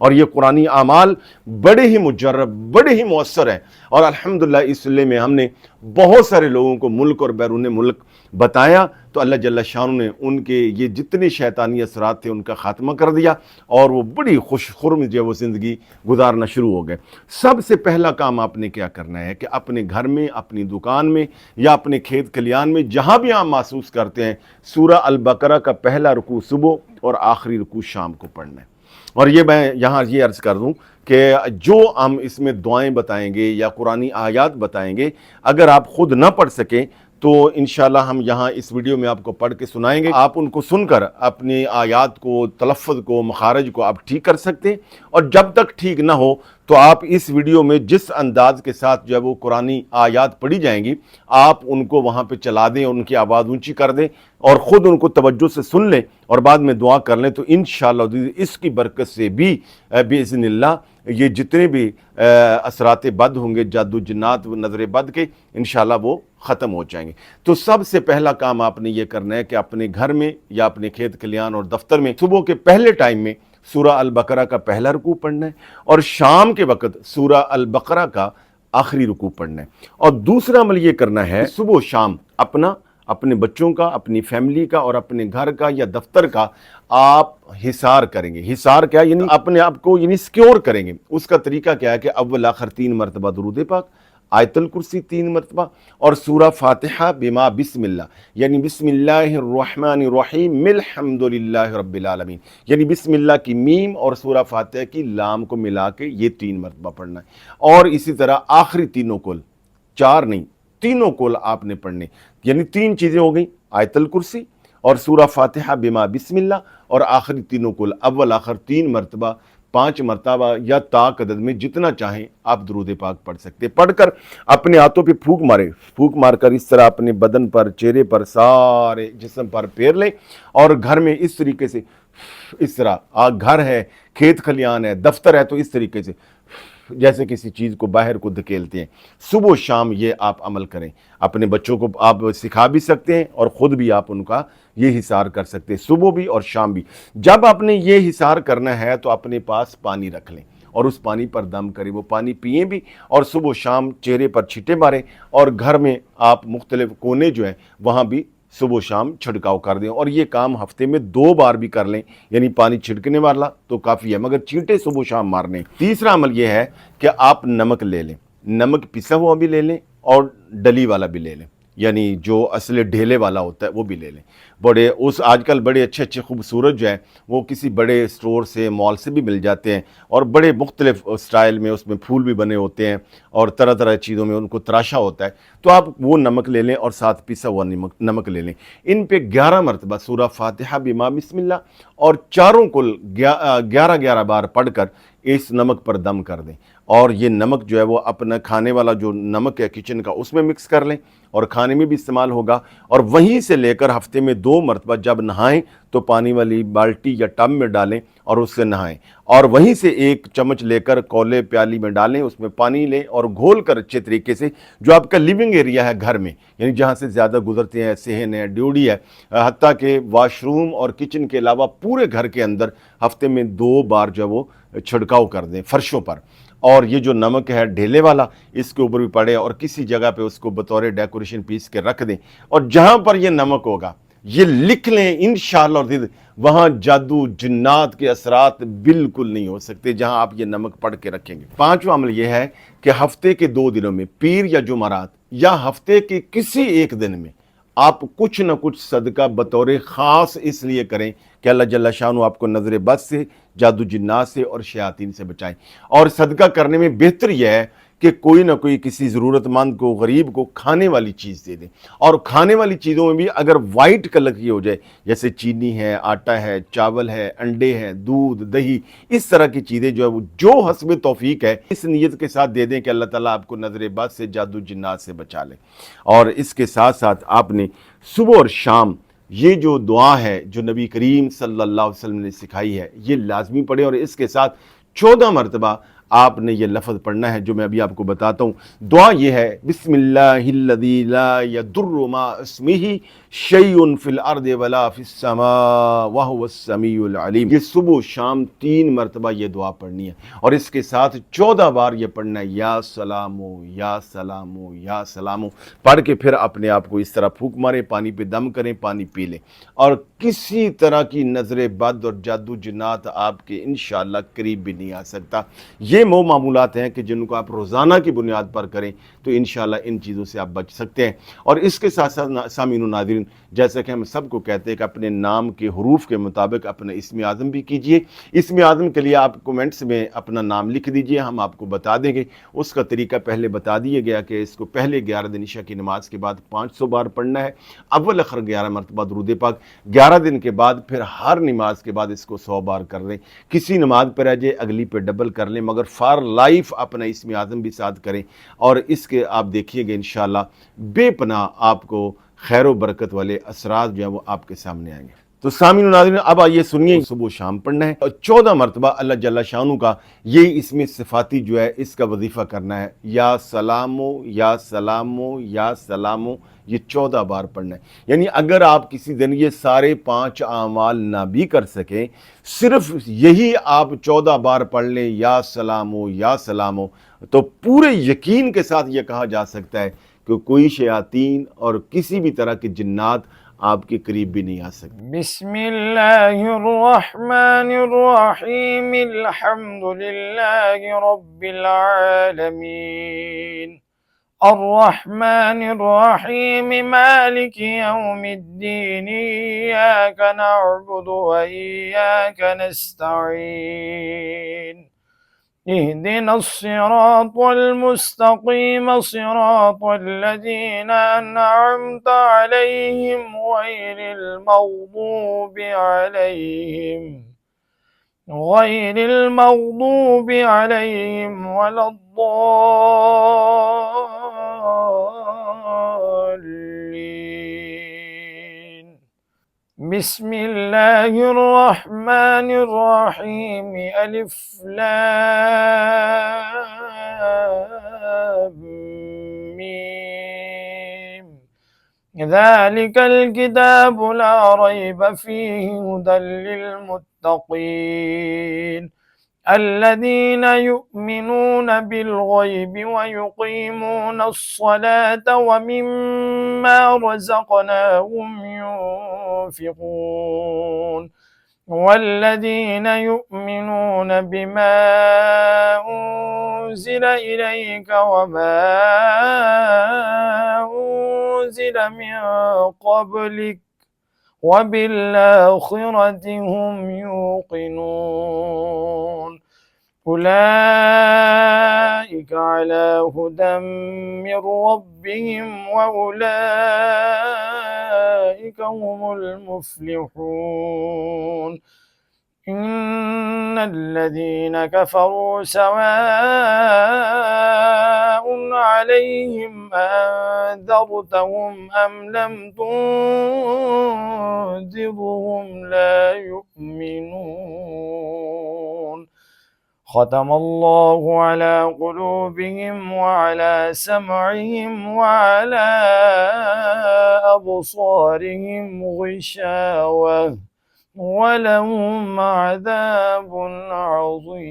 اور یہ قرآنی اعمال بڑے ہی مجرب، بڑے ہی مؤثر ہیں، اور الحمدللہ اس سلسلے میں ہم نے بہت سارے لوگوں کو ملک اور بیرون ملک بتایا، تو اللہ جل شانہ نے ان کے یہ جتنے شیطانی اثرات تھے ان کا خاتمہ کر دیا، اور وہ بڑی خوش خرم جو وہ زندگی گزارنا شروع ہو گئے۔ سب سے پہلا کام آپ نے کیا کرنا ہے کہ اپنے گھر میں، اپنی دکان میں یا اپنے کھیت کھلیان میں جہاں بھی آپ محسوس کرتے ہیں، سورہ البقرہ کا پہلا رکوع صبح اور آخری رکوع شام کو پڑھنا ہے۔ اور یہ میں یہاں یہ عرض کر دوں کہ جو ہم اس میں دعائیں بتائیں گے یا قرآنی آیات بتائیں گے، اگر آپ خود نہ پڑھ سکیں تو انشاءاللہ ہم یہاں اس ویڈیو میں آپ کو پڑھ کے سنائیں گے، آپ ان کو سن کر اپنی آیات کو، تلفظ کو، مخارج کو آپ ٹھیک کر سکتے ہیں، اور جب تک ٹھیک نہ ہو تو آپ اس ویڈیو میں جس انداز کے ساتھ جو ہے وہ قرآنی آیات پڑھی جائیں گی، آپ ان کو وہاں پہ چلا دیں، ان کی آواز اونچی کر دیں اور خود ان کو توجہ سے سن لیں اور بعد میں دعا کر لیں، تو انشاءاللہ اس کی برکت سے بھی باذن اللہ یہ جتنے بھی اثرات بد ہوں گے، جادو جنات و نظر بد کے، انشاءاللہ وہ ختم ہو جائیں گے۔ تو سب سے پہلا کام آپ نے یہ کرنا ہے کہ اپنے گھر میں یا اپنے کھیت کھلیان اور دفتر میں صبح کے پہلے ٹائم میں سورہ البقرہ کا پہلا رکوع پڑھنا ہے، اور شام کے وقت سورہ البقرہ کا آخری رکوع پڑھنا ہے۔ اور دوسرا عمل یہ کرنا ہے، صبح و شام اپنے بچوں کا، اپنی فیملی کا اور اپنے گھر کا یا دفتر کا آپ حصار کریں گے۔ حصار کیا؟ یعنی اپنے آپ کو سیکیور کریں گے۔ اس کا طریقہ کیا ہے کہ اول آخر 3 مرتبہ درود پاک، آیت الکرسی 3 مرتبہ، اور سورہ فاتحہ بما بسم اللہ، یعنی بسم اللہ الرحمن الرحیم الحمدللہ رب العالمین، یعنی بسم اللہ کی میم اور سورہ فاتحہ کی لام کو ملا کے یہ 3 مرتبہ پڑھنا ہے۔ اور اسی طرح آخری تینوں کل، 4 نہیں، تینوں کل آپ نے پڑھنے، یعنی 3 چیزیں ہو گئیں، آیت الکرسی اور سورہ فاتحہ بما بسم اللہ، اور آخری تینوں کل اول آخر 3 مرتبہ، 5 مرتبہ یا طاق عدد میں جتنا چاہیں آپ درود پاک پڑھ سکتے ہیں۔ پڑھ کر اپنے ہاتھوں پہ پھونک مار کر اس طرح اپنے بدن پر، چہرے پر، سارے جسم پر پھیر لیں، اور گھر میں اس طریقے سے، اس طرح گھر ہے، کھیت کھلیان ہے، دفتر ہے، تو اس طریقے سے جیسے کسی چیز کو باہر کو دھکیلتے ہیں۔ صبح و شام یہ آپ عمل کریں، اپنے بچوں کو آپ سکھا بھی سکتے ہیں اور خود بھی آپ ان کا یہ حصار کر سکتے ہیں، صبح بھی اور شام بھی۔ جب آپ نے یہ حصار کرنا ہے تو اپنے پاس پانی رکھ لیں اور اس پانی پر دم کریں، وہ پانی پئیں بھی، اور صبح و شام چہرے پر چھٹے ماریں، اور گھر میں آپ مختلف کونے جو ہیں وہاں بھی صبح و شام چھڑکاؤ کر دیں، اور یہ کام ہفتے میں 2 بار بھی کر لیں، یعنی پانی چھڑکنے والا تو کافی ہے، مگر چینٹے صبح و شام مارنے۔ تیسرا عمل یہ ہے کہ آپ نمک لے لیں، نمک پسا ہوا بھی لے لیں اور ڈلی والا بھی لے لیں، یعنی جو اصل ڈھیلے والا ہوتا ہے وہ بھی لے لیں۔ آج کل بڑے اچھے خوبصورت جو ہیں وہ کسی بڑے اسٹور سے، مال سے بھی مل جاتے ہیں، اور بڑے مختلف سٹائل میں اس میں پھول بھی بنے ہوتے ہیں اور طرح طرح چیزوں میں ان کو تراشا ہوتا ہے، تو آپ وہ نمک لے لیں اور ساتھ پیسا ہوا نمک لے لیں۔ ان پہ 11 مرتبہ سورہ فاتحہ بما بسم اللہ اور چاروں کل 11 بار پڑھ کر اس نمک پر دم کر دیں، اور یہ نمک جو ہے وہ اپنا کھانے والا جو نمک ہے کچن کا اس میں مکس کر لیں، اور کھانے میں بھی استعمال ہوگا، اور وہیں سے لے کر ہفتے میں 2 مرتبہ جب نہائیں تو پانی والی بالٹی یا ٹب میں ڈالیں اور اس سے نہائیں، اور وہیں سے 1 چمچ لے کر کولے پیالی میں ڈالیں، اس میں پانی لیں اور گھول کر اچھے طریقے سے جو آپ کا لیونگ ایریا ہے گھر میں، یعنی جہاں سے زیادہ گزرتے ہیں، صحن ہے، ڈیوڑی ہے، حتیٰ کہ واش روم اور کچن کے علاوہ پورے گھر کے اندر ہفتے میں 2 بار جو ہے وہ چھڑکاؤ کر دیں فرشوں پر، اور یہ جو نمک ہے ڈھیلے والا اس کے اوپر بھی پڑے، اور کسی جگہ پہ اس کو بطور ڈیکوریشن پیس کے رکھ دیں، اور جہاں پر یہ نمک ہوگا یہ لکھ لیں انشاءاللہ، اور وہاں جادو جنات کے اثرات بالکل نہیں ہو سکتے جہاں آپ یہ نمک پڑھ کے رکھیں گے۔ 5واں عمل یہ ہے کہ ہفتے کے 2 دنوں میں، پیر یا جمعرات یا ہفتے کے کسی ایک دن میں، آپ کچھ نہ کچھ صدقہ بطور خاص اس لیے کریں کہ اللہ جل شانہ آپ کو نظر بد سے، جادو جنات سے اور شیاطین سے بچائیں۔ اور صدقہ کرنے میں بہتر یہ ہے کہ کوئی نہ کوئی کسی ضرورت مند کو، غریب کو کھانے والی چیز دے دیں، اور کھانے والی چیزوں میں بھی اگر وائٹ کلر کی ہو جائے، جیسے چینی ہے، آٹا ہے، چاول ہے، انڈے ہیں، دودھ، دہی، اس طرح کی چیزیں جو ہے وہ جو حسب توفیق ہے اس نیت کے ساتھ دے دیں کہ اللہ تعالیٰ آپ کو نظر بد سے، جادو جنات سے بچا لے۔ اور اس کے ساتھ ساتھ آپ نے صبح اور شام یہ جو دعا ہے جو نبی کریم صلی اللہ علیہ وسلم نے سکھائی ہے یہ لازمی پڑھیں، اور اس کے ساتھ 14 مرتبہ آپ نے یہ لفظ پڑھنا ہے جو میں ابھی آپ کو بتاتا ہوں۔ دعا یہ ہے، بسم اللہ الذی لا یضر مع اسمہ شیء فی الارض ولا فی السماء وہو السمیع العلیم۔ یہ صبح و شام 3 مرتبہ یہ دعا پڑھنی ہے، اور اس کے ساتھ 14 بار یہ پڑھنا ہے، یا سلامو یا سلامو یا سلامو، پڑھ کے پھر اپنے آپ کو اس طرح پھونک ماریں، پانی پہ دم کریں، پانی پی لیں، اور کسی طرح کی نظر بد اور جادو جنات آپ کے انشاءاللہ قریب بھی نہیں آ سکتا۔ یہ وہ معمولات ہیں کہ جن کو آپ روزانہ کی بنیاد پر کریں تو انشاءاللہ ان چیزوں سے آپ بچ سکتے ہیں۔ اور اس کے ساتھ ساتھ سامعین و ناظرین، جیسا کہ ہم سب کو کہتے ہیں کہ اپنے نام کے حروف کے مطابق اپنا اسم اعظم بھی کیجئے۔ اسم اعظم کے لیے آپ کومنٹس میں اپنا نام لکھ دیجئے، ہم آپ کو بتا دیں گے۔ اس کا طریقہ پہلے بتا دیا گیا کہ اس کو پہلے 11 دن عشاء کی نماز کے بعد 500 بار پڑھنا ہے، اول اخر 11 مرتبہ درود پاک، 11 دن کے بعد پھر ہر نماز کے بعد اس کو 100 بار کر لیں۔ کسی نماز پہ رہ جائے اگلی پہ ڈبل کر لیں، مگر فار لائف اپنا اسم اعظم بھی ساتھ کریں، اور اس کے آپ دیکھیے گے انشاءاللہ بے پناہ آپ کو خیر و برکت والے اثرات جو ہیں وہ آپ کے سامنے آئیں گے۔ تو سامعین و ناظرین، اب آئیے سنیے، صبح و شام پڑھنا ہے، اور 14 مرتبہ اللہ جل شانہ کا یہ اسم صفاتی جو ہے اس کا وظیفہ کرنا ہے، یا سلامو یا سلامو یا سلامو، یہ 14 بار پڑھنا ہے۔ یعنی اگر آپ کسی دن یہ سارے 5 اعمال نہ بھی کر سکیں، صرف یہی آپ 14 بار پڑھ لیں، یا سلامو یا سلامو، تو پورے یقین کے ساتھ یہ کہا جا سکتا ہے کہ کوئی شیاطین اور کسی بھی طرح کے جنات آپ کے قریب بھی نہیں آ سکتے۔ بسم اللہ الرحمن الرحیم، الحمد للہ رب العالمین، الرحمن الرحیم، مالک یوم الدین، ایاک نعبد و ایاک نستعین، اهدنا الصراط المستقيم، صراط الذين أنعمت عليهم غير المغضوب عليهم ولا الضالين۔ بسم اللہ الرحمن الرحیم، الف لام میم، ذالک الکتاب لا ریب فیہ ھدی للمتقین، الذین یؤمنون بالغیب ویقیمون الصلاة ومما رزقناهم ينفقون، والذین یؤمنون بما أنزل إلیک وما أنزل من قبلک وبالآخرة هم يوقنون، أولئك على هدى من ربهم وأولئك هم المفلحون۔ إن الذين كفروا سواء عليهم أنذرتهم أم لم تنذرهم لا يؤمنون، ختم الله على قلوبهم وعلى سمعهم وعلى أبصارهم غشاوة وَلَهُمْ عَذَابٌ عَظِيمٌ۔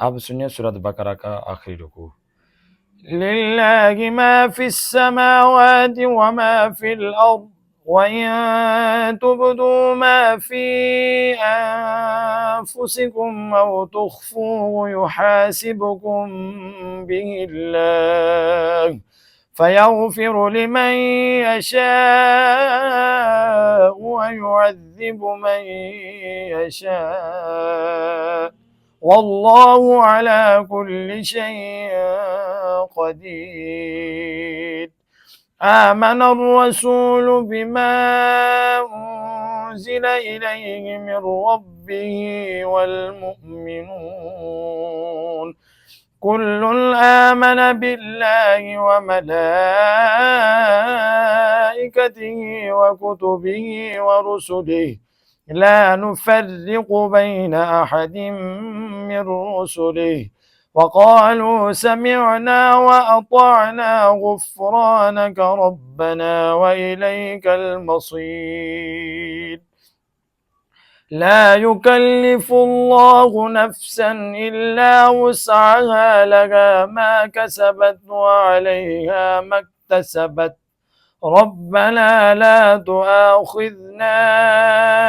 اب سنیے سورۃ بقرہ کا آخری رکوع۔ لِلَّهِ مَا فِي السَّمَاوَاتِ وَمَا فِي الْأَرْضِ وَإِن تُبْدُوا مَا فِي أَنفُسِكُمْ أَوْ تُخْفُوهُ يُحَاسِبْكُم بِهِ اللَّهُ فَيَغْفِرُ لِمَن يَشَاءُ وَيُعَذِّبُ مَن يَشَاءُ، وَاللَّهُ عَلَى كُلِّ شَيْءٍ قَدِيرٌ۔ آمَنَ الرَّسُولُ بِمَا أُنزِلَ إِلَيْهِ مِن رَّبِّهِ وَالْمُؤْمِنُونَ كُلٌّ آمَنَ بِاللَّهِ وَمَلَائِكَتِهِ وَكُتُبِهِ وَرُسُلِهِ لا نفرق بين أحد من رسله وقالوا سمعنا وأطعنا غفرانك ربنا وإليك المصير لا يكلف الله نفسا إلا وسعها لها ما كسبت وعليها ما اكتسبت ربنا لا تؤاخذنا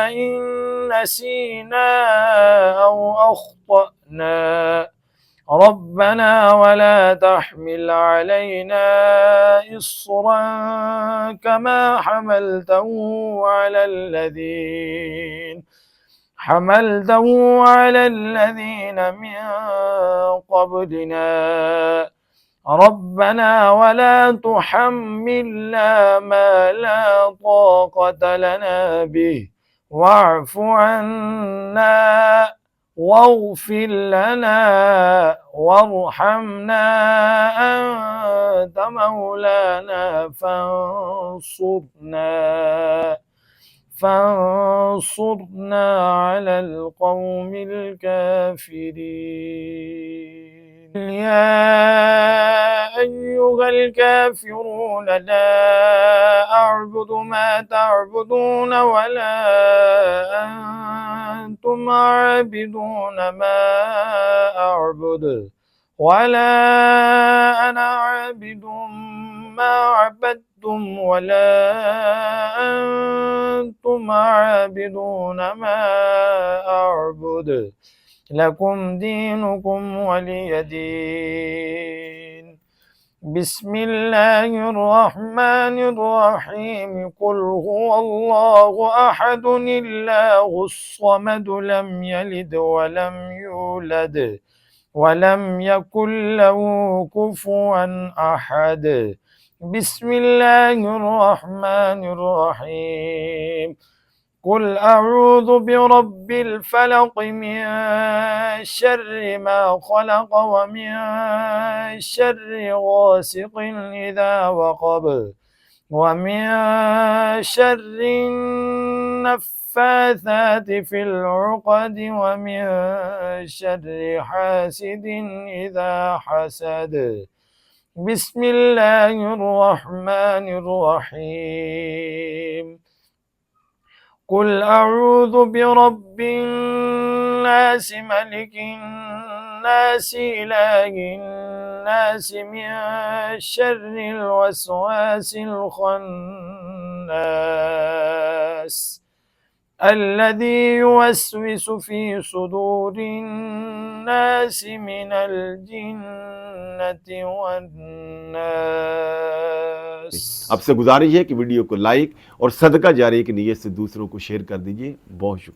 إن نسينا أو أخطأنا ربنا ولا تحمل علينا إصرا كما حملته على الذين من قبلنا ربنا ولا تحملنا ما لا طاقة لنا به واعف عنا واغفر لنا وارحمنا أنت مولانا فانصرنا على القوم الكافرين يا أيها الكافرون لا أعبد ما تعبدون ولا أنتم عابدون ما أعبد ولا أنا عابد ما عبدتم ولا أنتم عابدون ما أعبد لكم دينكم ولي دين بسم الله الرحمن الرحيم قل هو الله أحد الله الصمد لم يلد ولم يولد ولم يكن له كفوا أحد بسم الله الرحمن الرحيم قل أعوذ برب الفلق من شر ما خلق ومن شر غاسق إذا وقب ومن شر النفاثات في العقد ومن شر حاسد إذا حسد بسم الله الرحمن الرحيم قل أعوذ برب الناس ملك الناس إله الناس من شر الوسواس الخناس الذي يوسوس في صدور الناس من الجنة والناس آپ سے گزارش ہے کہ ویڈیو کو لائک اور صدقہ جاریہ کی نیت سے دوسروں کو شیئر کر دیجئے. بہت شکریہ.